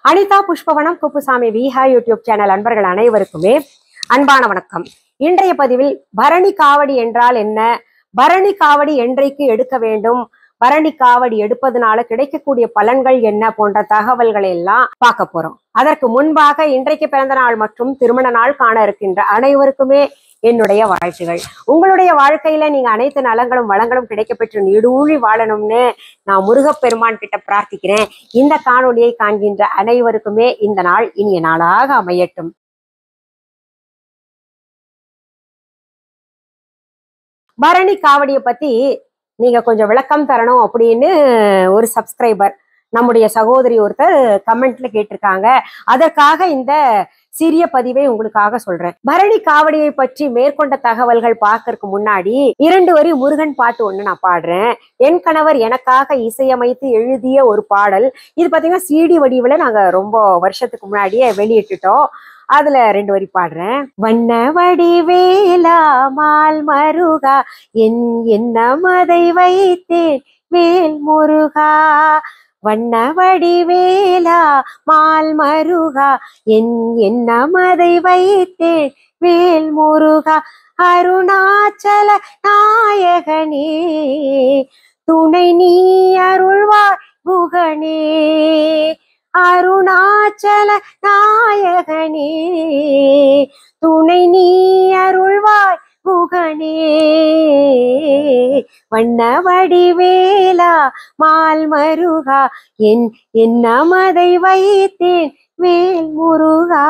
Anitha Pushpavanam Kuppusamy Viha YouTube channel அன்பர்கள் அனைவருக்குமே அன்பான வணக்கம். இன்றைய பதிவில் பரணி காவடி என்றால் என்ன, பரணி காவடி என்றைக்கு எடுக்க வேண்டும், பரணி காவடி எடுப்பதனால கிடைக்கக்கூடிய பலன்கள் என்ன போன்ற தகவல்களை எல்லாம் பார்க்க போறோம். அதற்கு முன்பாக இன்றைக்கு பிறந்த நாள் மற்றும் திருமண நாள் காண இருக்கின்ற அனைவருக்குமே என்னுடைய வாழ்த்துகள். உங்களுடைய வாழ்க்கையில நீங்க அனைத்து நலங்களும் வளங்களும் கிடைக்கப்பெற்று நீடூழி வாழணும்னு நான் முருகப்பெருமான் கிட்ட பிரார்த்திக்கிறேன். இந்த காணொலியை காண்கின்ற அனைவருக்குமே இந்த நாள் இனிய நாளாக அமையட்டும். பரணி காவடியை பத்தி நீங்க கொஞ்சம் விளக்கம் தரணும் அப்படின்னு ஒரு சப்ஸ்கிரைபர் நம்முடைய சகோதரி ஒருத்தர் கமெண்ட்ல கேட்டிருக்காங்க. அதற்காக இந்த சிறிய பதிவை உங்களுக்காக சொல்றேன். பரணி காவடியை பற்றி மேற்கொண்ட தகவல்கள் பார்க்கறதுக்கு முன்னாடி 2 வரி முருகன் பாட்டு ஒண்ணு நான் பாடுறேன். என் கணவர் எனக்காக இசையமைத்து எழுதிய ஒரு பாடல். இது பாத்தீங்கன்னா சிடி வடிவுல நாங்க ரொம்ப வருஷத்துக்கு முன்னாடியே வெளியிட்டுட்டோம். அதுல 2 வரி பாடுறேன். வண்ண வடிவேலா மால் மருகா என் எண்ணமதை வைத்தேன் வேல் முருகா, வண்ண வடிவேலா மால் மருகா என் எண்ணமதை வைத்தேன் வேல் முருகா, அருணாச்சல நாயகனே துணை நீ அருள்வாய் குகனே, அருணாச்சல நாயகனே துணை நீ அருள்வாய் குகனே, வண்ண வடிவேலா மால் மருகா என் எண்ணமதை வைத்தேன் வேல் முருகா.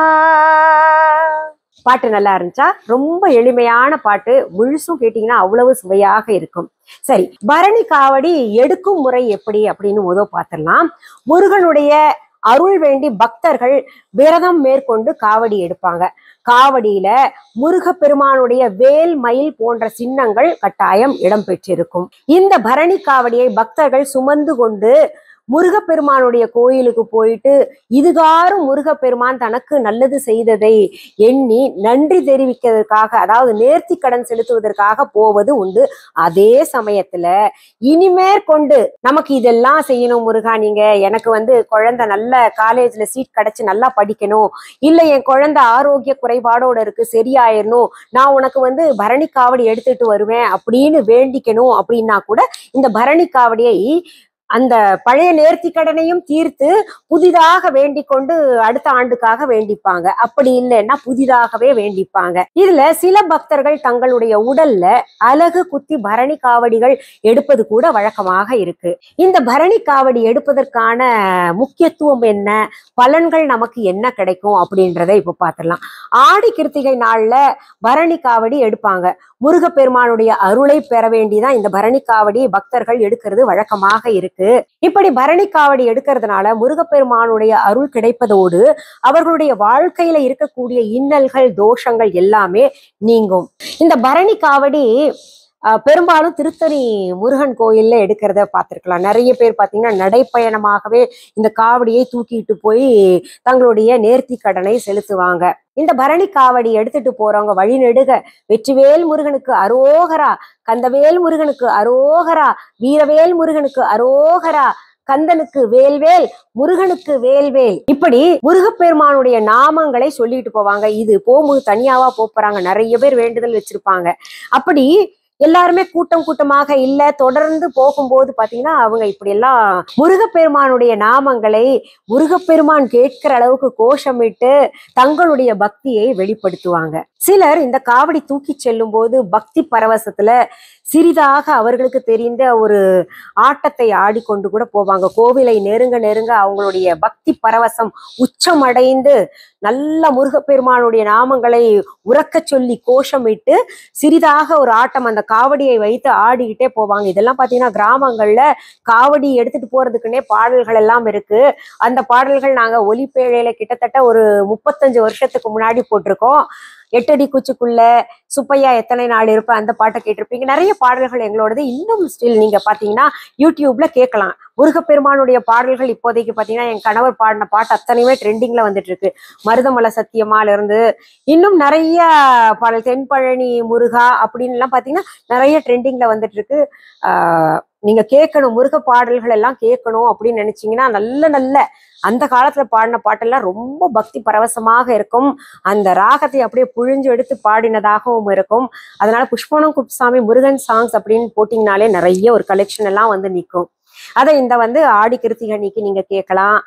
பாட்டு நல்லா இருந்துச்சா? ரொம்ப எளிமையான பாட்டு, முழுசும் கேட்டீங்கன்னா அவ்வளவு சுவையாக இருக்கும். சரி, பரணி காவடி எடுக்கும் முறை எப்படி அப்படின்னு பார்த்திடலாம். முருகனுடைய அருள் வேண்டி பக்தர்கள் விரதம் மேற்கொண்டு காவடி எடுப்பாங்க. காவடியில முருகப்பெருமானுடைய வேல் மயில் போன்ற சின்னங்கள் கட்டாயம் இடம்பெற்றிருக்கும். இந்த பரணி காவடியை பக்தர்கள் சுமந்து கொண்டு முருகப்பெருமானுடைய கோயிலுக்கு போயிட்டு இதுகாரும் முருகப்பெருமான் தனக்கு நல்லது செய்ததை எண்ணி நன்றி தெரிவிக்கிறதுக்காக, அதாவது நேர்த்தி கடன் செலுத்துவதற்காக போவது உண்டு. அதே சமயத்துல இனிமேற்கொண்டு நமக்கு இதெல்லாம் செய்யணும் முருகா, நீங்க எனக்கு குழந்தை நல்ல காலேஜ்ல சீட் கிடைச்சு நல்லா படிக்கணும், இல்ல என் குழந்தை ஆரோக்கிய குறைபாடோட இருக்கு சரியாயிரணும், நான் உனக்கு பரணி காவடி எடுத்துட்டு வருவேன் அப்படின்னு வேண்டிக்கணும் அப்படின்னா கூட இந்த பரணி காவடியை அந்த பழைய நேர்த்தி கடனையும் தீர்த்து புதிதாக வேண்டிக் கொண்டு அடுத்த ஆண்டுக்காக வேண்டிப்பாங்க. அப்படி இல்லைன்னா புதிதாகவே வேண்டிப்பாங்க. இதுல சில பக்தர்கள் தங்களுடைய உடல்ல அலகு குத்தி பரணி காவடிகள் எடுப்பது கூட வழக்கமாக இருக்கு. இந்த பரணி காவடி எடுப்பதற்கான முக்கியத்துவம் என்ன, பலன்கள் நமக்கு என்ன கிடைக்கும் அப்படின்றத இப்ப பார்த்துடலாம். ஆடி கிருத்திகை நாள்ல பரணி காவடி எடுப்பாங்க. முருகப்பெருமானுடைய அருளை பெற வேண்டிதான் இந்த பரணி காவடி பக்தர்கள் எடுக்கிறது வழக்கமாக இருக்கு. இப்படி பரணி காவடி எடுக்கிறதுனால முருகப்பெருமானுடைய அருள் கிடைப்பதோடு அவர்களுடைய வாழ்க்கையில இருக்கக்கூடிய இன்னல்கள் தோஷங்கள் எல்லாமே நீங்கும். இந்த பரணி காவடி பெரும்பாலும் திருத்தணி முருகன் கோயில்ல எடுக்கிறத பார்த்திருக்கலாம். நிறைய பேர் பார்த்தீங்கன்னா நடைப்பயணமாகவே இந்த காவடியை தூக்கிட்டு போய் தங்களுடைய நேர்த்தி கடனை செலுத்துவாங்க. இந்த பரணி காவடி எடுத்துட்டு போறவங்க வழிநெடுக வெற்றிவேல் முருகனுக்கு அரோகரா, கந்தவேல் முருகனுக்கு அரோகரா, வீரவேல் முருகனுக்கு அரோகரா, கந்தனுக்கு வேல்வேல், முருகனுக்கு வேல்வேல், இப்படி முருகப்பெருமானுடைய நாமங்களை சொல்லிட்டு போவாங்க. இது போகும்போது தனியாவா போறாங்க, நிறைய பேர் வேண்டுதல் வச்சிருப்பாங்க. அப்படி எல்லாருமே கூட்டம் கூட்டமாக இல்ல, தொடர்ந்து போகும்போது பாத்தீங்கன்னா அவங்க இப்படி எல்லாம் முருகப்பெருமானுடைய நாமங்களை முருகப்பெருமான் கேட்கிற அளவுக்கு கோஷமிட்டு தங்களுடைய பக்தியை வெளிப்படுத்துவாங்க. சிலர் இந்த காவடி தூக்கி செல்லும் போது பக்தி பரவசத்துல சிறிதாக அவர்களுக்கு தெரிந்த ஒரு ஆட்டத்தை ஆடிக்கொண்டு கூட போவாங்க. கோவிலை நெருங்க நெருங்க அவங்களுடைய பக்தி பரவசம் உச்சமடைந்து நல்ல முருகப்பெருமானுடைய நாமங்களை உறக்க சொல்லி கோஷமிட்டு சிறிதாக ஒரு ஆட்டம் அந்த காவடியை வைத்து ஆடிக்கிட்டே போவாங்க. இதெல்லாம் பாத்தீங்கன்னா கிராமங்கள்ல காவடி எடுத்துட்டு போறதுக்குன்னே பாடல்கள் எல்லாம் இருக்கு. அந்த பாடல்கள் நாங்க ஒலிப்பேழையில கிட்டத்தட்ட ஒரு 35 வருஷத்துக்கு முன்னாடி போட்டிருக்கோம். 8 அடி குச்சிக்குள்ள சுப்பையா எத்தனை நாள் இருப்ப அந்த பாட்டை கேட்டிருப்பீங்க. நிறைய பாடல்கள் எங்களோடது இன்னும் ஸ்டில் நீங்க பாத்தீங்கன்னா யூடியூப்ல கேட்கலாம். முருகப்பெருமானுடைய பாடல்கள் இப்போதைக்கு பாத்தீங்கன்னா என் கணவர் பாடின பாட்டு அத்தனையுமே ட்ரெண்டிங்ல வந்துட்டு இருக்கு. மருதமலை சத்தியமால இருந்து இன்னும் நிறைய பாடல், தென்பழனி முருகா அப்படின்னு எல்லாம் பாத்தீங்கன்னா நிறைய ட்ரெண்டிங்ல வந்துட்டு இருக்கு. நீங்க கேட்கணும், முருக பாடல்கள் எல்லாம் கேட்கணும் அப்படின்னு நினைச்சீங்கன்னா நல்ல நல்ல அந்த காலத்துல பாடின பாட்டெல்லாம் ரொம்ப பக்தி பரவசமாக இருக்கும். அந்த ராகத்தை அப்படியே புழிஞ்சு எடுத்து பாடினதாகவும் இருக்கும். அதனால புஷ்பவனம் குப்புசாமி முருகன் சாங்ஸ் அப்படின்னு போட்டிங்கனாலே நிறைய ஒரு கலெக்ஷன் எல்லாம் வந்து நிற்கும். அதை இந்த ஆடி கிருத்திகை அன்னைக்கு நீங்க கேட்கலாம்.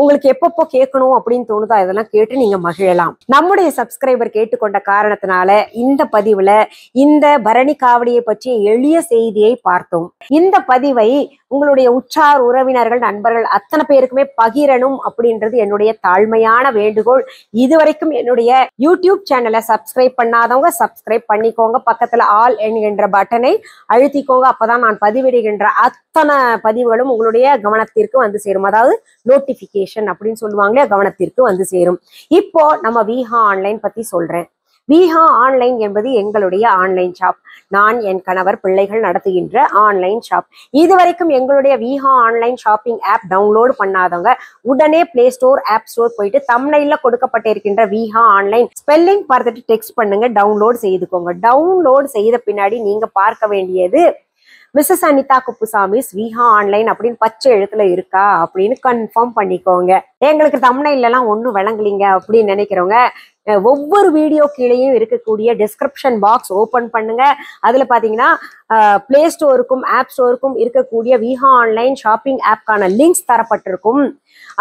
உங்களுக்கு எப்பப்போ கேட்கணும் அப்படின்னு தோணுதோ அதெல்லாம் கேட்டு நீங்க மகிழலாம். நம்முடைய சப்ஸ்கிரைபர் கேட்டுக்கொண்ட காரணத்தினால இந்த பதிவுல இந்த பரணி காவடியை பற்றிய எளிய செய்தியை பார்த்தோம். இந்த பதிவை உங்களுடைய உற்றார் உறவினர்கள் நண்பர்கள் அத்தனை பேருக்குமே பகிரணும் அப்படின்றது என்னுடைய தாழ்மையான வேண்டுகோள். இதுவரைக்கும் என்னுடைய யூடியூப் சேனலை சப்ஸ்கிரைப் பண்ணாதவங்க சப்ஸ்கிரைப் பண்ணிக்கோங்க. பக்கத்துல ஆல் என்கின்ற பட்டனை அழுத்திக்கோங்க. அப்பதான் நான் பதிவிடுகின்ற அத்தனை பதிவுகளும் உங்களுடைய கவனத்திற்கு வந்து சேரும். அதாவது நோட்டிபிகேஷன் அப்படின்னு சொல்லுவாங்களே, கவனத்திற்கு வந்து சேரும். இப்போ நம்ம விஹா ஆன்லைன் பத்தி சொல்றேன். விஹா ஆன்லைன் என்பது எங்களுடைய ஆன்லைன் ஷாப். நான், என் கணவர், பிள்ளைகள் நடத்துகின்ற ஆன்லைன் ஷாப். இதுவரைக்கும் எங்களுடைய Viha online shopping app download பண்ணாதவங்க உடனே பிளே ஸ்டோர், ஆப் ஸ்டோர் போயிட்டு தம்ப்நெயில்ல கொடுக்கப்பட்டிருக்கின்ற விஹா ஆன்லைன் ஸ்பெல்லிங் பார்த்துட்டு டெக்ஸ்ட் பண்ணுங்க, டவுன்லோட் செய்துக்கோங்க. டவுன்லோட் செய்த பின்னாடி நீங்க பார்க்க வேண்டியது மிஸ்ஸஸ் அனிதா குப்புசாமிஸ் விஹா ஆன்லைன் அப்படின்னு பச்சை எழுத்துல இருக்கா அப்படின்னு கன்ஃபார்ம் பண்ணிக்கோங்க. எங்களுக்கு தம்ப்நெயில்ல எல்லாம் ஒன்றும் விளங்கலிங்க அப்படின்னு நினைக்கிறவங்க ஒவ்வொரு வீடியோ கீழேயும் இருக்கக்கூடிய டிஸ்கிரிப்ஷன் பாக்ஸ் ஓபன் பண்ணுங்க. அதுல பாத்தீங்கன்னா பிளே ஸ்டோருக்கும் ஆப் ஸ்டோருக்கும் இருக்கக்கூடிய விஹா ஆன்லைன் ஷாப்பிங் ஆப்கான லிங்க்ஸ் தரப்பட்டிருக்கும்.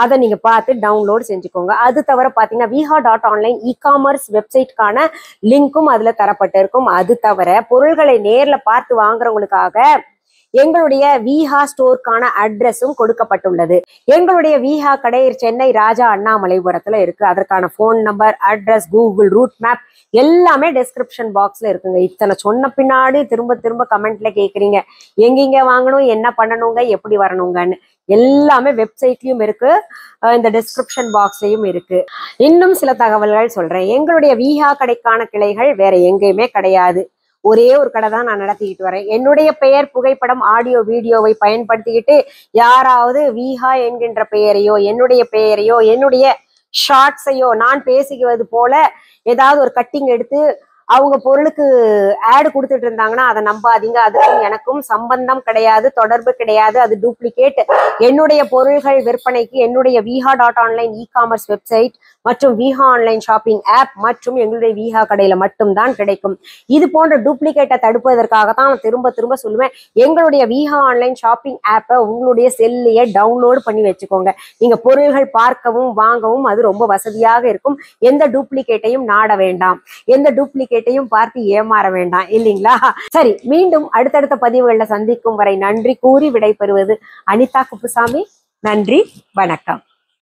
அதை நீங்க பார்த்து டவுன்லோட் செஞ்சுக்கோங்க. அது தவிர பாத்தீங்கன்னா viha.online இ-காமர்ஸ் வெப்சைட்கான லிங்க்கும் அதுல தரப்பட்டிருக்கும். அது தவிர பொருள்களை நேர்ல பார்த்து வாங்குறவங்களுக்காக எங்களுடைய விஹா ஸ்டோருக்கான அட்ரஸும் கொடுக்கப்பட்டுள்ளது. எங்களுடைய விஹா கடை சென்னை ராஜா அண்ணாமலைபுரத்துல இருக்கு. அதற்கான phone number, address, Google root map எல்லாமே டிஸ்கிரிப்ஷன் பாக்ஸ்ல இருக்குங்க. இத்தனை சொன்ன பின்னாடி திரும்ப திரும்ப கமெண்ட்ல கேக்குறீங்க எங்கெங்க வாங்கணும், என்ன பண்ணணுங்க, எப்படி வரணுங்கன்னு. எல்லாமே வெப்சைட்லயும் இருக்கு, இந்த டிஸ்கிரிப்ஷன் பாக்ஸ்லயும் இருக்கு. இன்னும் சில தகவல்கள் சொல்றேன். எங்களுடைய விஹா கடைக்கான கிளைகள் வேற எங்கேயுமே கிடையாது. ஒரே ஒரு கடை தான் நான் நடத்திக்கிட்டு வரேன். என்னுடைய பெயர், புகைப்படம், ஆடியோ, வீடியோவை பயன்படுத்திக்கிட்டு யாராவது விஹா என்கின்ற பெயரையோ, என்னுடைய பெயரையோ, என்னுடைய ஷார்ட்ஸையோ நான் பேசிக்குவது போல ஏதாவது ஒரு கட்டிங் எடுத்து அவங்க பொருளுக்கு ஆடு கொடுத்துட்டு இருந்தாங்கன்னா அதை நம்பாதீங்க. அதுக்கும் எனக்கும் சம்பந்தம் கிடையாது, தொடர்பு கிடையாது. அது டூப்ளிகேட். என்னுடைய பொருள்கள் விற்பனைக்கு என்னுடைய viha.online இ-காமர்ஸ் வெப்சைட் மற்றும் விஹா ஆன்லைன் ஷாப்பிங் ஆப் மற்றும் எங்களுடைய விஹா கடையில மட்டும்தான் கிடைக்கும். இது போன்ற டூப்ளிகேட்டை தடுப்பதற்காகத்தான் நான் திரும்ப திரும்ப சொல்லுவேன், எங்களுடைய விஹா ஆன்லைன் ஷாப்பிங் ஆப்பை உங்களுடைய செல்லையே டவுன்லோட் பண்ணி வச்சுக்கோங்க. நீங்க பொருள்கள் பார்க்கவும் வாங்கவும் அது ரொம்ப வசதியாக இருக்கும். எந்த டூப்ளிகேட்டையும் நாட வேண்டாம், எந்த டூப்ளிகேட்டையும் பார்த்து ஏமாற வேண்டாம், இல்லைங்களா? சரி, மீண்டும் அடுத்தடுத்த பதிவுகள்ல சந்திக்கும் வரை நன்றி கூறி விடைபெறுவது அனிதா குப்புசாமி. நன்றி, வணக்கம்.